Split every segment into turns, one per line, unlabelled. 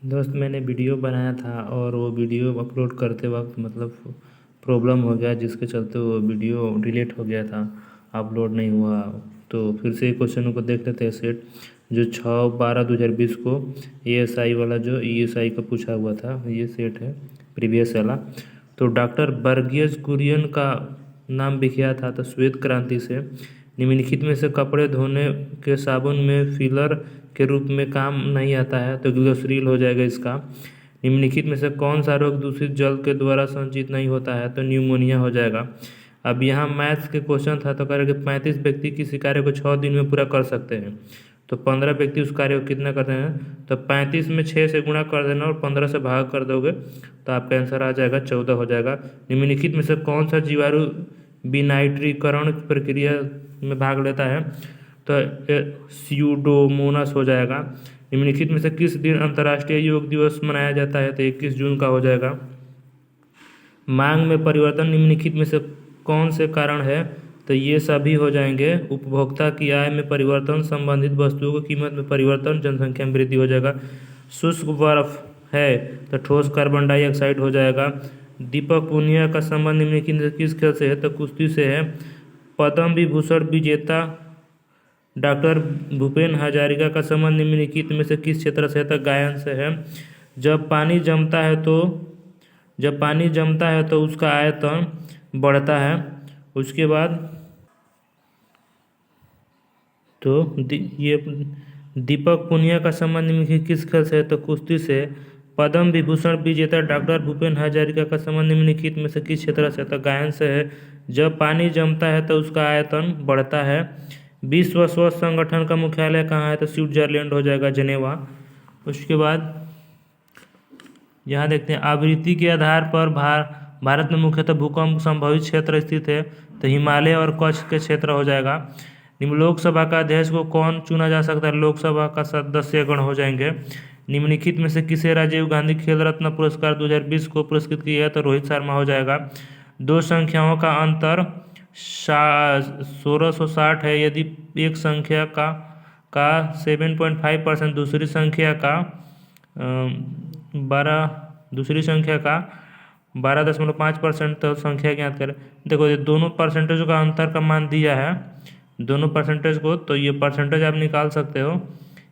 दोस्त मैंने वीडियो बनाया था और वो वीडियो अपलोड करते वक्त प्रॉब्लम हो गया, जिसके चलते वो वीडियो डिलीट हो गया था, अपलोड नहीं हुआ। तो फिर से क्वेश्चनों को देख लेते हैं। सेट जो 6/12/2020 को ESI वाला, जो ESI का पूछा हुआ था, ये सेट है प्रीवियस वाला। तो डॉक्टर वर्गीज कुरियन का नाम विख्यात था। तो श्वेत क्रांति से निम्नलिखित में से कपड़े धोने के साबुन में फिलर के रूप में काम नहीं आता है, तो ग्लिसरीन हो जाएगा इसका। निम्नलिखित में से कौन सा रोग दूषित जल के द्वारा संचित नहीं होता है, तो न्यूमोनिया हो जाएगा। अब यहाँ मैथ्स के क्वेश्चन था, तो कह रहे कि 35 व्यक्ति किसी कार्य को 6 दिन में पूरा कर सकते हैं, तो 15 व्यक्ति उस कार्य को कितना करते हैं, तो 35 में 6 से गुणा कर देना और 15 से भाग कर दोगे तो आपका आंसर आ जाएगा 14 हो जाएगा। निम्नलिखित में से कौन सा जीवाणु विनाइट्रीकरण प्रक्रिया में भाग लेता है, तो स्यूडोमोनास हो जाएगा। निम्नलिखित में से किस दिन अंतर्राष्ट्रीय योग दिवस मनाया जाता है, तो 21 जून का हो जाएगा। मांग में परिवर्तन निम्नलिखित में से कौन से कारण है, तो ये सभी हो जाएंगे। उपभोक्ता की आय में परिवर्तन, संबंधित वस्तुओं की कीमत में परिवर्तन, जनसंख्या में वृद्धि हो जाएगा। शुष्क बर्फ है तो ठोस कार्बन डाइऑक्साइड हो जाएगा। दीपक पुनिया का संबंध निम्नलिखित में किस खेल से है, तो कुश्ती से है। पद्म विभूषण विजेता डॉक्टर भूपेन हजारिका का संबंध निम्नलिखित में से किस क्षेत्र से है, तो गायन से है। जब पानी जमता है तो उसका आयतन बढ़ता है। उसके बाद ये दीपक पुनिया का संबंध निम्नलिखित किस खेल से है, तो कुश्ती से। पद्म विभूषण विजेता डॉक्टर भूपेन हजारिका का संबंध निम्नलिखित में से किस क्षेत्र से है, तो गायन से है। जब पानी जमता है तो उसका आयतन बढ़ता है। विश्व स्वास्थ्य संगठन का मुख्यालय कहाँ है, तो स्विट्जरलैंड हो जाएगा, जेनेवा। उसके बाद यहाँ देखते हैं, आवृत्ति के आधार पर भारत में मुख्यतः भूकंप संभावित क्षेत्र स्थित है, तो हिमालय और कच्छ के क्षेत्र हो जाएगा। लोकसभा का अध्यक्ष को कौन चुना जा सकता है, लोकसभा का सदस्यगण हो जाएंगे। निम्नलिखित में से किसे राजीव गांधी खेल रत्न पुरस्कार 2020 को पुरस्कृत किया है, तो रोहित शर्मा हो जाएगा। दो संख्याओं का अंतर 1660 है यदि एक संख्या का 7.5% दूसरी संख्या का 12.5%, तो संख्या ज्ञात करें। देखो ये दोनों परसेंटेज का अंतर का मान दिया है, दोनों परसेंटेज को, तो ये परसेंटेज आप निकाल सकते हो।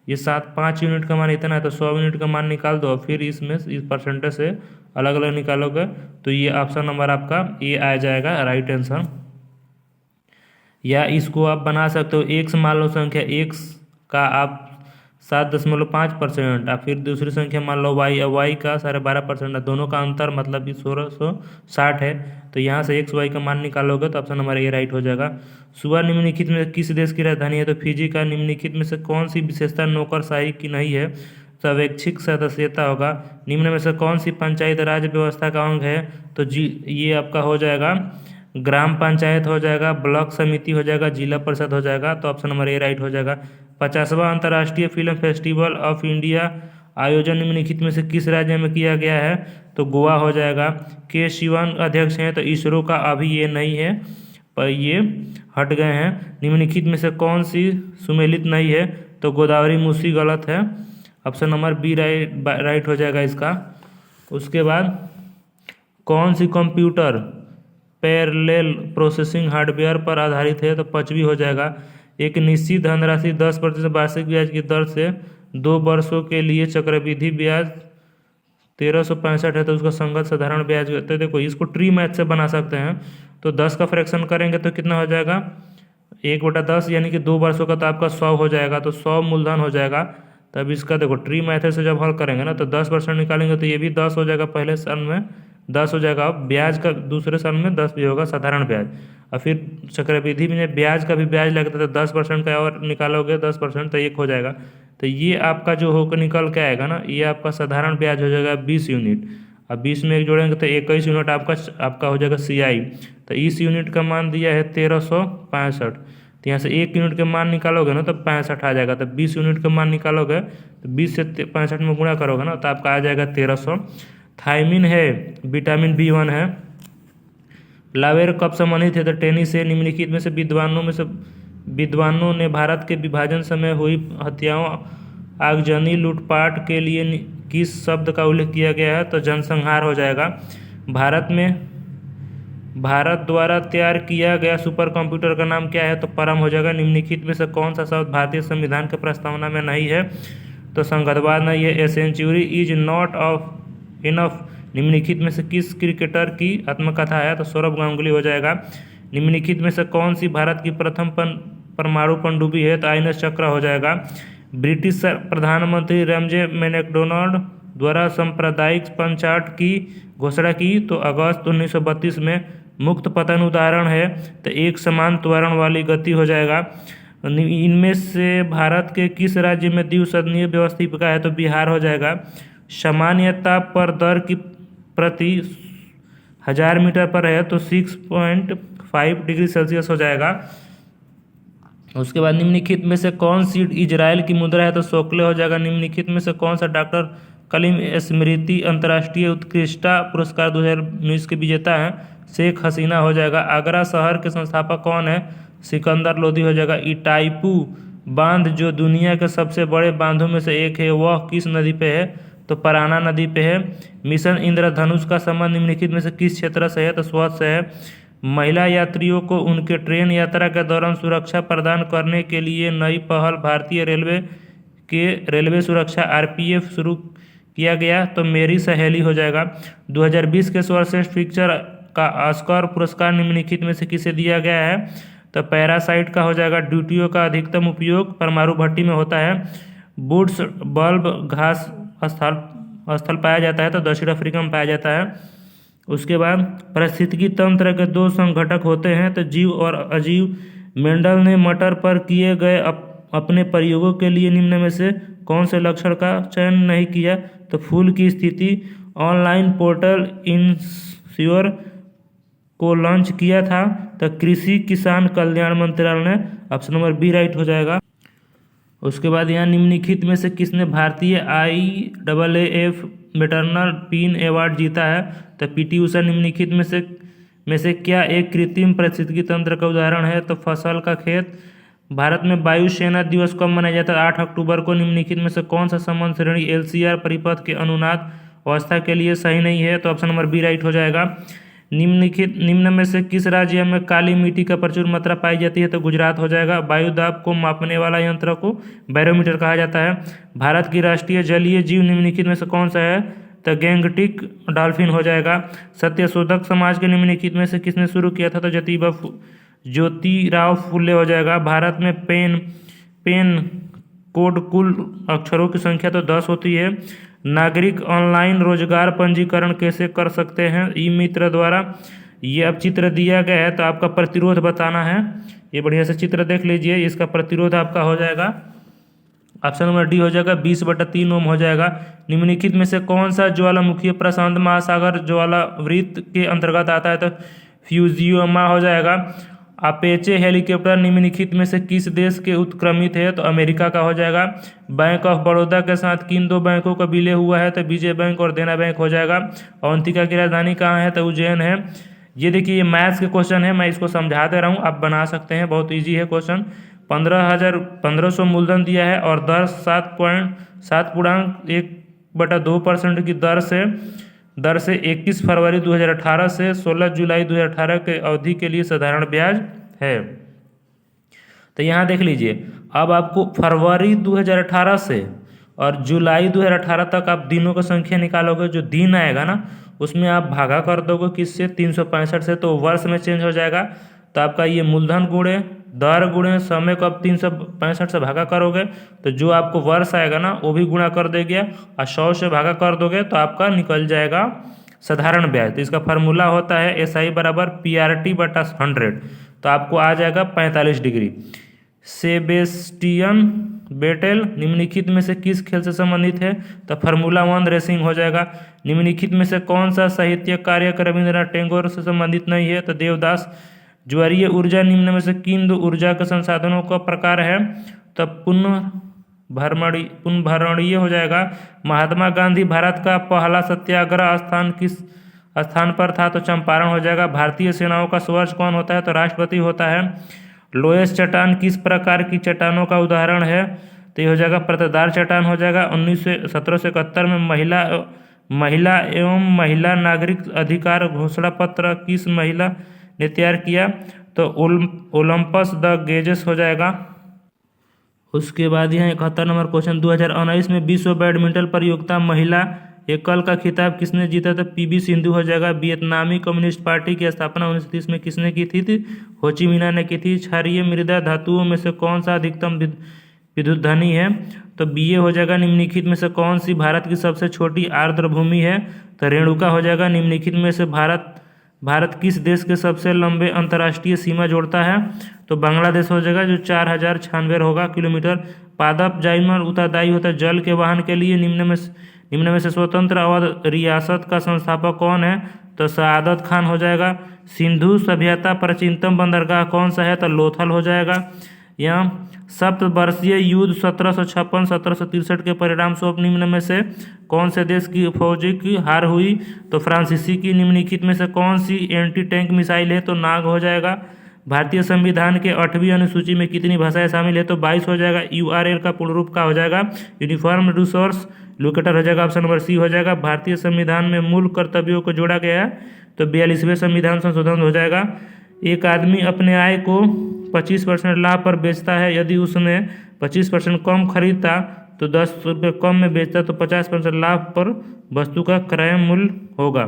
ये 5 यूनिट का मान इतना है, तो 100 यूनिट का मान निकाल दो, फिर इसमें इस परसेंटेज से अलग अलग निकालोगे तो ये ऑप्शन नंबर आपका ए आ जाएगा, राइट आंसर। या इसको आप बना सकते हो, एक्स मान लो, संख्या एक्स का आप 7.5%, और फिर दूसरी संख्या मान लो वाई, वाई का 12.5%, दोनों का अंतर मतलब 1660 है, तो यहाँ से एक्स वाई का मान निकालोगे तो ऑप्शन नंबर ए राइट हो जाएगा। सुबह निम्नलिखित में किस देश की राजधानी है, तो फिजी का। निम्नलिखित में से कौन सी विशेषता नौकरशाही की नहीं है, तो स्वैच्छिक सदस्यता होगा। निम्न में से कौन सी पंचायत राज व्यवस्था का अंग है, तो ये आपका हो जाएगा ग्राम पंचायत हो जाएगा, ब्लॉक समिति हो जाएगा, जिला परिषद हो जाएगा, तो ऑप्शन नंबर ए राइट हो जाएगा। 50वां अंतर्राष्ट्रीय फिल्म फेस्टिवल ऑफ इंडिया आयोजन निम्नलिखित में से किस राज्य में किया गया है, तो गोवा हो जाएगा। के शिवन अध्यक्ष हैं, तो इसरो का अभी ये नहीं है, पर ये हट गए हैं। निम्नलिखित में से कौन सी सुमेलित नहीं है, तो गोदावरी मूसी गलत है, ऑप्शन नंबर बी राइट हो जाएगा इसका। उसके बाद कौन सी कंप्यूटर पैरेलल प्रोसेसिंग हार्डवेयर पर आधारित है, तो 5वीं हो जाएगा। एक निश्चित धनराशि 10% वार्षिक ब्याज की दर से 2 वर्षों के लिए चक्रवृद्धि ब्याज 1365 है, तो उसका संगत साधारण ब्याज। तो देखो इसको ट्री मैथ से बना सकते हैं, तो 10 का फ्रैक्शन करेंगे तो कितना हो जाएगा, 1/10, यानी कि 2 वर्षों का तो आपका 100 हो जाएगा, तो 100 मूलधन हो जाएगा। तब इसका देखो ट्री मैथड से जब हल करेंगे ना, तो 10% निकालेंगे तो ये भी 10 हो जाएगा, पहले साल में 10 हो जाएगा, ब्याज का दूसरे साल में 10 भी होगा, साधारण ब्याज। और फिर चक्रवृद्धि में ब्याज का भी ब्याज लगता है, तो 10% का और निकालोगे 10%, तो 1 हो जाएगा। तो ये आपका जो होकर निकल के आएगा ना, ये आपका साधारण ब्याज हो जाएगा 20 यूनिट। अब 20 में 1 जोड़ेंगे तो 21 यूनिट आपका हो जाएगा CI। तो इस यूनिट का मान दिया है 1365, तो यहाँ से 1 यूनिट का मान निकालोगे ना तो 65 आ जाएगा। तो 20 यूनिट का मान निकालोगे तो 20 से 65 में गुणा करोगे ना, तो आपका आ जाएगा 1300। थायमिन है, विटामिन B1 है। लावेर कब संबंधित है, तो टेनिस से। निम्नलिखित में से विद्वानों ने भारत के विभाजन समय हुई हत्याओं, आगजनी, लूटपाट के लिए किस शब्द का उल्लेख किया गया है? तो जनसंहार हो जाएगा। भारत द्वारा तैयार किया गया सुपर कंप्यूटर का नाम क्या है? तो परम हो जाएगा। निम्नलिखित में से कौन सा शब्द भारतीय संविधान के प्रस्तावना में नहीं है? तो संघवाद नहीं है। A century is not of enough निम्नलिखित में से किस क्रिकेटर की आत्मकथा है? तो सौरभ गांगुली हो जाएगा। निम्नलिखित में से कौन सी भारत की प्रथम परमाणु पनडुब्बी है? तो आईएनएस चक्रा हो जाएगा। ब्रिटिश प्रधानमंत्री रमजे मैकडोनाल्ड द्वारा सांप्रदायिक पंचायत की घोषणा की तो अगस्त 1932 में। मुक्त पतन उदाहरण है तो एक समान त्वरण वाली गति हो जाएगा। इनमें से भारत के किस राज्य में द्विसदनीय व्यवस्थिका है? तो बिहार हो जाएगा। सामान्य ताप पर दर की प्रति 1000 मीटर पर है तो 6.5 डिग्री सेल्सियस हो जाएगा। उसके बाद निम्नलिखित में से कौन सी इजराइल की मुद्रा है? तो शोकले हो जाएगा। निम्नलिखित में से कौन सा डॉक्टर कलीम स्मृति अंतर्राष्ट्रीय उत्कृष्टता पुरस्कार 2019 के विजेता हैं? शेख हसीना हो जाएगा। आगरा शहर के संस्थापक कौन है? सिकंदर लोधी हो जाएगा। इटाईपू बांध जो दुनिया के सबसे बड़े बांधों में से एक है वह किस नदी पे है? तो पराना नदी पे है। मिशन इंद्रधनुष का संबंध निम्नलिखित में से किस क्षेत्र से है? तो स्वच्छ से है। महिला यात्रियों को उनके ट्रेन यात्रा के दौरान सुरक्षा प्रदान करने के लिए नई पहल भारतीय रेलवे के रेलवे सुरक्षा आरपीएफ शुरू किया गया तो मेरी सहेली हो जाएगा। 2020 के सर्वश्रेष्ठ पिक्चर का ऑस्कर पुरस्कार निम्नलिखित में से किसे दिया गया है? तो पैरासाइट का हो जाएगा। ड्यूटियों का अधिकतम उपयोग परमाणु भट्टी में होता है। वुड्स बल्ब घास स्थल पाया जाता है तो दक्षिण अफ्रीका में पाया जाता है। उसके बाद पारिस्थितिकी तंत्र के दो संघटक होते हैं तो जीव और अजीव। मेंडल ने मटर पर किए गए अपने प्रयोगों के लिए निम्न में से कौन से लक्षण का चयन नहीं किया? तो फूल की स्थिति। ऑनलाइन पोर्टल इंश्योर को लॉन्च किया था तो कृषि किसान कल्याण मंत्रालय ने। ऑप्शन नंबर बी राइट हो जाएगा। उसके बाद यहाँ निम्नलिखित में से किसने भारतीय IAAF मैटरनल पिन अवार्ड जीता है? तो पीटी उषा। निम्नलिखित में से क्या एक कृत्रिम पारिस्थितिकी तंत्र का उदाहरण है? तो फसल का खेत। भारत में वायुसेना दिवस कब मनाया जाता है? 8 अक्टूबर को। निम्नलिखित में से कौन सा संबंध श्रेणी LCR परिपथ के अनुनाद अवस्था के लिए सही नहीं है? तो ऑप्शन नंबर बी राइट हो जाएगा। निम्न में से किस राज्य में काली मिट्टी का प्रचुर मात्रा पाई जाती है? तो गुजरात हो जाएगा। वायु दाब को मापने वाला यंत्र को बैरोमीटर कहा जाता है। भारत की राष्ट्रीय जलीय जीव निम्नलिखित में से कौन सा है? तो गैंगटिक डॉल्फिन हो जाएगा। सत्यशोधक समाज के निम्नलिखित में से किसने शुरू किया था? तो ज्योतिराव फुले हो जाएगा। भारत में पेन कोड कुल अक्षरों की संख्या तो 10 होती है। नागरिक ऑनलाइन रोजगार पंजीकरण कैसे कर सकते हैं? ई मित्र द्वारा। ये अब चित्र दिया गया है तो आपका प्रतिरोध बताना है। ये बढ़िया से चित्र देख लीजिए। इसका प्रतिरोध आपका हो जाएगा ऑप्शन नंबर डी हो जाएगा 20/3 ओम हो जाएगा। निम्नलिखित में से कौन सा ज्वालामुखी प्रशांत महासागर ज्वालावृत्त के अंतर्गत आता है? तो फ्यूजियोमा हो जाएगा। अपेचे हेलीकॉप्टर निम्नलिखित में से किस देश के उत्क्रमित है? तो अमेरिका का हो जाएगा। बैंक ऑफ बड़ौदा के साथ किन दो बैंकों का विलय हुआ है? तो विजय बैंक और देना बैंक हो जाएगा। अवंतिका की राजधानी कहाँ है? तो उज्जैन है। ये देखिए ये मैथ्स के क्वेश्चन है, मैं इसको समझा दे रहा हूँ, आप बना सकते हैं, बहुत ईजी है क्वेश्चन। 1500 मूलधन दिया है और दर 7.1/2% की दर से 21 फरवरी 2018 से 16 जुलाई 2018 के अवधि के लिए साधारण ब्याज है। तो यहाँ देख लीजिए, अब आपको फरवरी 2018 से और जुलाई 2018 तक आप दिनों की संख्या निकालोगे, जो दिन आएगा ना उसमें आप भागा कर दोगे किससे? 365 से, तो वर्ष में चेंज हो जाएगा। तो आपका ये मूलधन गुणे दर गुणे समय को आप 365 से भागा करोगे तो जो आपको वर्ष आएगा ना वो भी गुणा कर देंगे और 100 से भागा कर दोगे तो आपका निकल जाएगा साधारण ब्याज। तो इसका फार्मूला होता है SI बराबर PRT/100। तो आपको आ जाएगा 45 डिग्री। सेबेस्टियन बेटेल निम्नलिखित में से किस खेल से संबंधित है? तो फार्मूला 1 रेसिंग हो जाएगा। निम्नलिखित में से कौन सा साहित्यिक कार्य रविंद्रनाथ टैगोर से संबंधित नहीं है? तो देवदास। ज्वारीय ऊर्जा निम्न में से किन दो ऊर्जा के संसाधनों का प्रकार है? तो पुनर्भरणीय हो जाएगा। महात्मा गांधी भारत का पहला सत्याग्रह स्थान किस स्थान पर था? तो चंपारण हो जाएगा। भारतीय सेनाओं का स्वर्ण कौन होता है? तो राष्ट्रपति होता है। लोएस चट्टान किस प्रकार की चट्टानों का उदाहरण है? तो ये हो जाएगा परतदार चट्टान हो जाएगा। 1771 में महिला एवं महिला नागरिक अधिकार घोषणा पत्र किस महिला ने तैयार किया? तो ओलंपस द गेजेस हो जाएगा। उसके बाद यहाँ 71 नंबर क्वेश्चन, 2019 में विश्व बैडमिंटन प्रतियोगिता महिला एकल का खिताब किसने जीता? तो पीवी सिंधु हो जाएगा। वियतनामी कम्युनिस्ट पार्टी की स्थापना 1930 में किसने की थी? हो ची मिन्ह ने की थी। क्षारीय मृदा धातुओं में से कौन सा अधिकतम विद्युत धनी है? तो बीए हो जाएगा। निम्नलिखित में से कौन सी भारत की सबसे छोटी आर्द्र भूमि है? तो रेणुका हो जाएगा। निम्नलिखित में से भारत किस देश के सबसे लंबे अंतर्राष्ट्रीय सीमा जोड़ता है? तो बांग्लादेश हो जाएगा, जो 4096 होगा किलोमीटर। पादप जाइमर उत्तरदायी होता है जल के वाहन के लिए। निम्न में से स्वतंत्र अवध रियासत का संस्थापक कौन है? तो सआदत खान हो जाएगा। सिंधु सभ्यता प्राचीनतम बंदरगाह कौन सा है? तो लोथल हो जाएगा। यहाँ सप्तवर्षीय युद्ध 1756-1763 के परिणाम स्वरूप निम्न में से कौन से देश की फौज की हार हुई? तो फ्रांसीसी की। निम्नलिखित में से कौन सी एंटी टैंक मिसाइल है? तो नाग हो जाएगा। भारतीय संविधान के 8वीं अनुसूची में कितनी भाषाएं शामिल है? तो 22 हो जाएगा। यूआरएल का पूर्ण रूप का हो जाएगा यूनिफॉर्म रिसोर्स लोकेटर हो जाएगा। ऑप्शन नंबर सी हो जाएगा। भारतीय संविधान में मूल कर्तव्यों को जोड़ा गया है, तो 42वें संविधान संशोधन हो जाएगा। एक आदमी अपने आय को 25% लाभ पर बेचता है। यदि उसने 25% कम खरीदता तो 10 रुपये कम में बेचता तो 50% लाभ पर वस्तु का क्रय मूल्य होगा।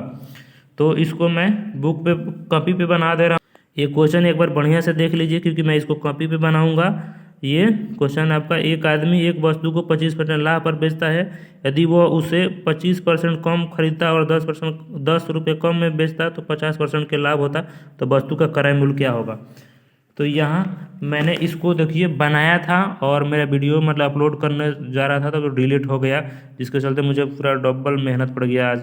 तो इसको मैं बुक पे कॉपी पे बना दे रहा हूँ। ये क्वेश्चन एक बार बढ़िया से देख लीजिए, क्योंकि मैं इसको कॉपी पे बनाऊंगा। ये क्वेश्चन आपका, एक आदमी एक वस्तु को 25% लाभ पर बेचता है। यदि वो उसे 25% कम खरीदता और 10 रुपये कम में बेचता तो 50% के लाभ होता, तो वस्तु का क्रय मूल्य क्या होगा? तो यहाँ मैंने इसको देखिए बनाया था और मेरा वीडियो मतलब अपलोड करने जा रहा था तो डिलीट हो गया, जिसके चलते मुझे पूरा डबल मेहनत पड़ गया आज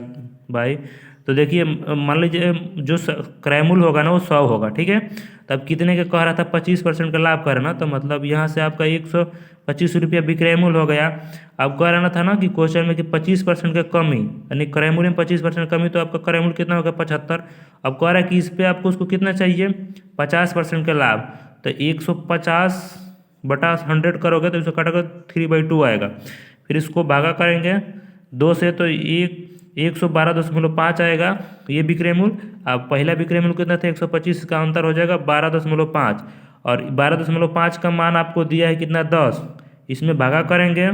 भाई। तो देखिए मान लीजिए जो क्रय मूल्य होगा ना वो 100 होगा, ठीक है। तब कितने का कह रहा था? 25% का लाभ कर ना, तो मतलब यहाँ से आपका 125 रुपया विक्रय मूल्य हो गया। अब कह रहा था ना कि क्वेश्चन में कि 25% का कमी, यानी क्रय मूल्य में 25% कमी, तो आपका क्रय मूल्य कितना होगा? 75। अब कह रहा है कि इस पर आपको उसको कितना चाहिए? 50% का लाभ। तो 150/100 करोगे तो इसको काटोगे 3/2 आएगा। फिर इसको भागा करेंगे 2 से तो 112.5 आएगा ये विक्रय मूल्य। अब पहला विक्रय मूल्य कितना था? 125 का अंतर हो जाएगा 12.5, और 12.5 का मान आपको दिया है कितना? 10। इसमें भागा करेंगे,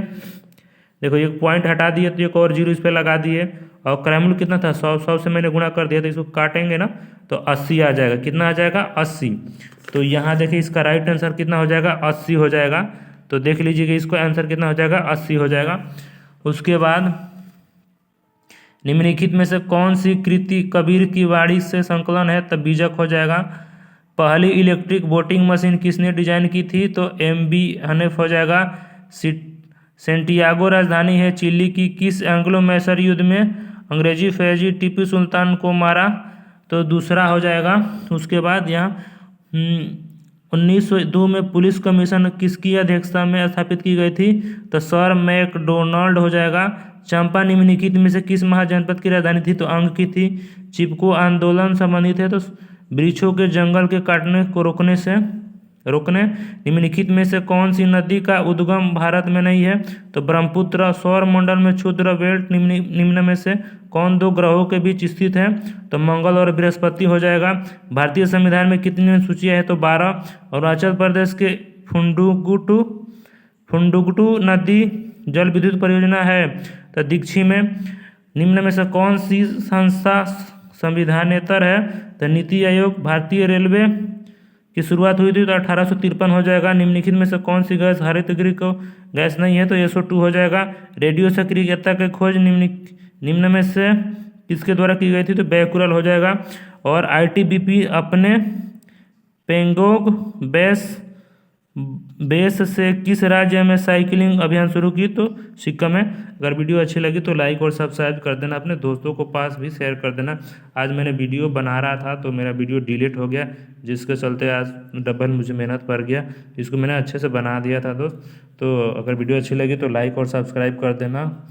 देखो एक पॉइंट हटा दिए तो एक और जीरो इस पर लगा दिए, और क्रय मूल्य कितना था? 100 से मैंने गुणा कर दिया, तो इसको काटेंगे ना तो 80 आ जाएगा। कितना आ जाएगा? 80। तो यहाँ देखिए इसका राइट आंसर कितना हो जाएगा? 80 हो जाएगा। तो देख लीजिएगा इसको आंसर कितना हो जाएगा? 80 हो जाएगा। उसके बाद निम्नलिखित में से कौन सी कृति कबीर की वाणी से संकलन है? तब बीजक हो जाएगा। पहली इलेक्ट्रिक वोटिंग मशीन किसने डिजाइन की थी? तो एमबी हनीफ हो जाएगा। सेंटियागो राजधानी है चिली की। किस एंग्लो मैसर युद्ध में अंग्रेजी फौजी टीपू सुल्तान को मारा? तो दूसरा हो जाएगा। उसके बाद यहाँ 1902 में पुलिस कमीशन किसकी अध्यक्षता में स्थापित की गई थी? तो सर मैकडोनाल्ड हो जाएगा। चंपा निम्नलिखित में से किस महाजनपद की राजधानी थी? तो अंग की थी। चिपको आंदोलन संबंधित है तो वृक्षों के जंगल के काटने को रोकने। निम्नलिखित में से कौन सी नदी का उद्गम भारत में नहीं है? तो ब्रह्मपुत्र। सौर मंडल में क्षुद्र बेल्ट निम्न में से कौन 2 ग्रहों के बीच स्थित है? तो मंगल और बृहस्पति हो जाएगा। भारतीय संविधान में कितनी अनुसूचियां है? तो 12। अरुणाचल प्रदेश के फुंडुगटू नदी जल विद्युत परियोजना है तो दीक्षी में। निम्न में से कौन सी संस्था संविधानेतर है? तो नीति आयोग। भारतीय रेलवे की शुरुआत हुई थी तो 1853 हो जाएगा। निम्नलिखित में से कौन सी गैस हरित गृह को गैस नहीं है? तो SO2 हो जाएगा। रेडियो सक्रियता की खोज निम्न में से किसके द्वारा की गई थी? तो बैकुरल हो जाएगा। और ITBP अपने पेंगोंग बेस से किस राज्य में साइकिलिंग अभियान शुरू की? तो सिक्किम में। अगर वीडियो अच्छी लगी तो लाइक और सब्सक्राइब कर देना, अपने दोस्तों को पास भी शेयर कर देना। आज मैंने वीडियो बना रहा था तो मेरा वीडियो डिलीट हो गया, जिसके चलते आज डबल मुझे मेहनत पड़ गया। इसको मैंने अच्छे से बना दिया था दोस्त। तो अगर वीडियो अच्छी लगी तो लाइक और सब्सक्राइब कर देना।